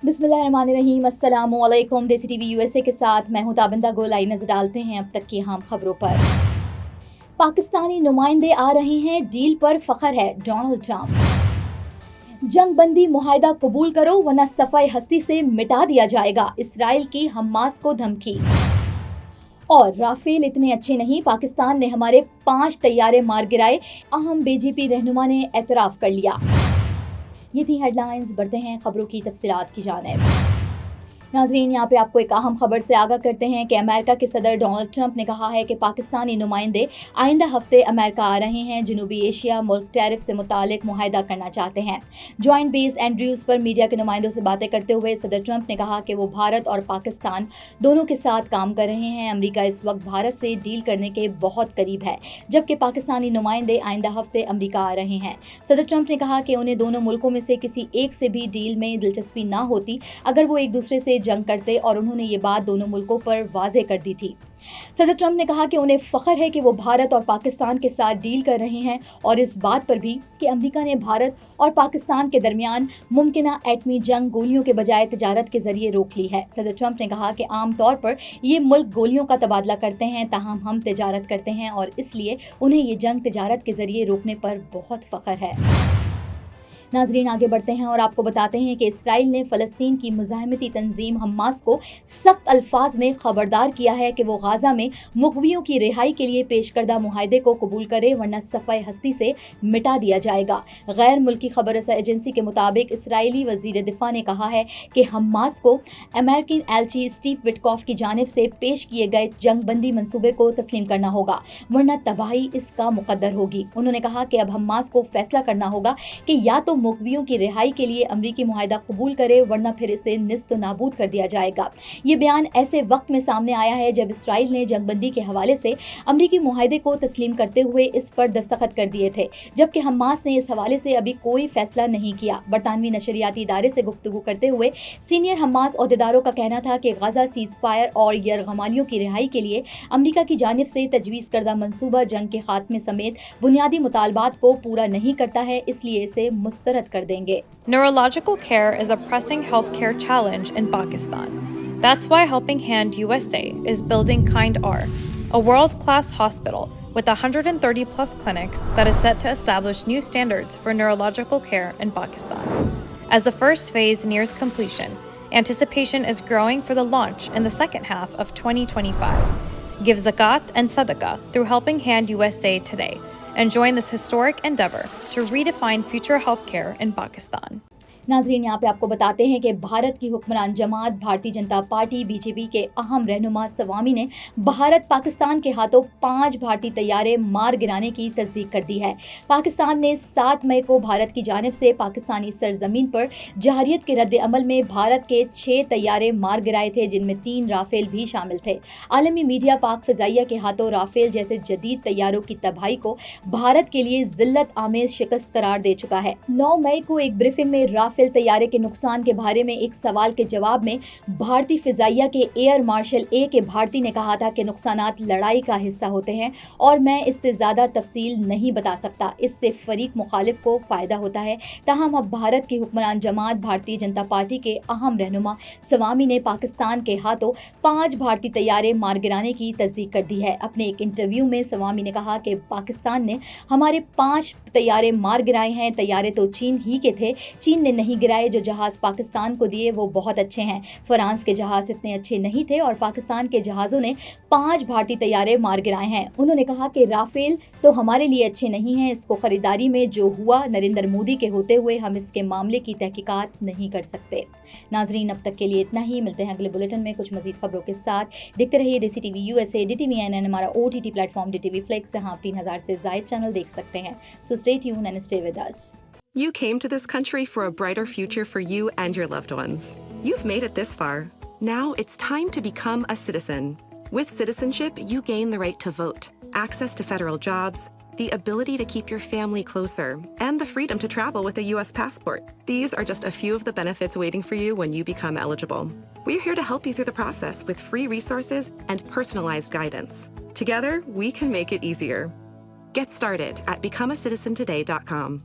बिस्मिल्लाहिर्रहमानिर्रहीम, अस्सलामु अलैकुम। देसी टीवी यूएसए के साथ मैं हूं ताबिंदा गोल। आई नजर डालते हैं अब तक की अहम खबरों पर। पाकिस्तानी नुमाइंदे आ रहे हैं, डील पर फख्र है डोनाल्ड ट्रंप। जंग बंदी मुआहिदा कबूल करो वरना सफाई हस्ती से मिटा दिया जाएगा, इसराइल की हमास को धमकी। और राफेल इतने अच्छे नहीं, पाकिस्तान ने हमारे 5 तैयारे मार गिराए, अहम बीजेपी रहनुमा ने एतराफ कर लिया। ये थी हेडलाइंस। बढ़ते हैं खबरों की तफसीलात की जानिब। नाजरीन, यहाँ पे आपको एक अहम खबर से आगाह करते हैं कि अमेरिका के सदर डोनाल्ड ट्रंप ने कहा है कि पाकिस्तानी नुमाइंदे आइंदा हफ्ते अमेरिका आ रहे हैं। जनूबी एशिया मुल्क टैरिफ से मुतालिक मुआहिदा करना चाहते हैं। जॉइंट बेस एंड्रयूज पर मीडिया के नुमाइंदों से बातें करते हुए सदर ट्रंप ने कहा कि वो भारत और पाकिस्तान दोनों के साथ काम कर रहे हैं। अमेरिका इस वक्त भारत से डील करने के बहुत करीब है, जबकि पाकिस्तानी नुमाइंदे आइंदा हफ्ते अमेरिका आ रहे हैं। सदर ट्रंप ने कहा कि उन्हें दोनों मुल्कों में से किसी एक से भी डील में दिलचस्पी ना होती अगर वो एक दूसरे से जंग करते, और उन्होंने ये बात दोनों मुल्कों पर वाज़ेह कर दी थी। सदर ट्रंप ने कहा कि उन्हें फख्र है कि वो भारत और पाकिस्तान के साथ डील कर रहे हैं, और इस बात पर भी कि अमेरिका ने भारत और पाकिस्तान के दरमियान मुमकिना एटमी जंग गोलियों के बजाय तिजारत के जरिए रोक ली है। सदर ट्रंप ने कहा कि आम तौर पर ये मुल्क गोलियों का तबादला करते हैं, ताहम हम तिजारत करते हैं और इसलिए उन्हें ये जंग तिजारत के जरिए रोकने पर बहुत फख्र है। नाजरीन, आगे बढ़ते हैं और आपको बताते हैं कि इसराइल ने फ़लस्तीन की मुज़ाहमती तंजीम हमास को सख्त अल्फाज में खबरदार किया है कि वो गाज़ा में मुग़वियों की रिहाई के लिए पेश करदा मुआहिदे को कबूल करे वरना सफ़ाई हस्ती से मिटा दिया जाएगा। गैर मुल्की खबर रसा एजेंसी के मुताबिक इसराइली वज़ीर दिफ़ा ने कहा है कि हमास को अमेरिकन एलची स्टीव विटकॉफ की जानिब से पेश किए गए जंग बंदी मनसूबे को तस्लीम करना होगा, वरना तबाही इसका मुकद्दर होगी। उन्होंने कहा कि अब हमास को फैसला करना होगा कि या तो मुक़वियों की रिहाई के लिए अमरीकी मुआहिदा कबूल करे वरना फिर इसे निस्त नाबूद कर दिया जाएगा। ये बयान ऐसे वक्त में सामने आया है जब इसराइल ने जंगबंदी के हवाले से अमरीकी मुआहिदे को तस्लीम करते हुए इस पर दस्तखत कर दिए थे, जबकि हमास ने इस हवाले से अभी कोई फैसला नहीं किया। बरतानवी नशरियाती इदारे से गुफ्तगू करते हुए सीनियर हमास ओहदेदारों का कहना था कि गाजा सीज फायर और यरगमालियों की रिहाई के लिए अमरीका की जानिब से तजवीज़ करदा मनसूबा जंग के खात्मे समेत बुनियादी मुतालबात को पूरा नहीं करता है, इसलिए इसे मुस्तरद कर देंगे। Neurological care is a pressing healthcare challenge in Pakistan. That's why Helping Hand USA is building Kind R, a world-class hospital with 130 plus clinics that is set to establish new standards for neurological care in Pakistan. As the first phase nears completion, anticipation is growing for the launch in the second half of 2025. Give zakat and sadaqah through Helping Hand USA today and join this historic endeavor to redefine future healthcare in Pakistan. नाजरीन, यहाँ पे आपको बताते हैं कि भारत की हुक्मरान जमात Bharatiya Janata party BJP के अहम रहनुमा सवामी ने भारत पाकिस्तान के हाथों 5 भारतीय तैयारे मार गिराने की तस्दीक कर दी है। पाकिस्तान ने 7 मई को भारत की जानिब से पाकिस्तानी सरजमीन पर जहरियत के रद्द अमल में भारत के 6 तैयारे मार गिराए थे, जिनमें 3 राफेल भी शामिल थे। आलमी मीडिया पाक फ़िज़ाइया के हाथों राफेल जैसे जदीद तैयारों की तबाही को भारत के लिए जिल्लत आमेज शिकस्त करार दे चुका है। 9 मई को एक ब्रीफिंग में राफेल तैयारे के नुकसान के बारे में एक सवाल के जवाब में भारतीय फिजाइया के एयर मार्शल ए के भारती ने कहा था कि नुकसानात लड़ाई का हिस्सा होते हैं और मैं इससे ज़्यादा तफसील नहीं बता सकता, इससे फरीक मुखालिफ को फ़ायदा होता है। ताहम अब भारत की हुक्मरान जमात भारतीय जनता पार्टी के अहम रहनुमा सवामी ने पाकिस्तान के हाथों 5 भारतीय तैयारे मार गिराने की तस्दीक कर दी है। अपने एक इंटरव्यू में सवामी ने कहा कि पाकिस्तान ने हमारे 5 तैयारे मार गिराए हैं। तैयारे तो चीन ही के थे, चीन ने नहीं गिराए। जो जहाज़ पाकिस्तान को दिए वो बहुत अच्छे हैं। फ्रांस के जहाज़ इतने अच्छे नहीं थे और पाकिस्तान के जहाज़ों ने 5 भारतीय तैयारे मार गिराए हैं। उन्होंने कहा कि राफेल तो हमारे लिए अच्छे नहीं हैं, इसको ख़रीदारी में जो हुआ नरेंद्र मोदी के होते हुए हम इसके मामले की तहकीकात नहीं कर सकते। नाजरीन, अब तक के लिए इतना ही। मिलते हैं अगले बुलेटिन में कुछ मजीद खबरों के साथ। देखते रहिए देसी टीवी यूएसए, DTVNN, हमारा OTT प्लेटफॉर्म DTV Flix, जहां आप 3000 से ज़ायद चैनल देख सकते हैं। So stay tune and stay with us. You came to this country for a brighter future for you and your loved ones. You've made it this far. Now it's time to become a citizen. With citizenship, you gain the right to vote, access to federal jobs, the ability to keep your family closer, and the freedom to travel with a U.S. passport. These are just a few of the benefits waiting for you when you become eligible. We're here to help you through the process with free resources and personalized guidance. Together, we can make it easier. Get started at becomeacitizentoday.com.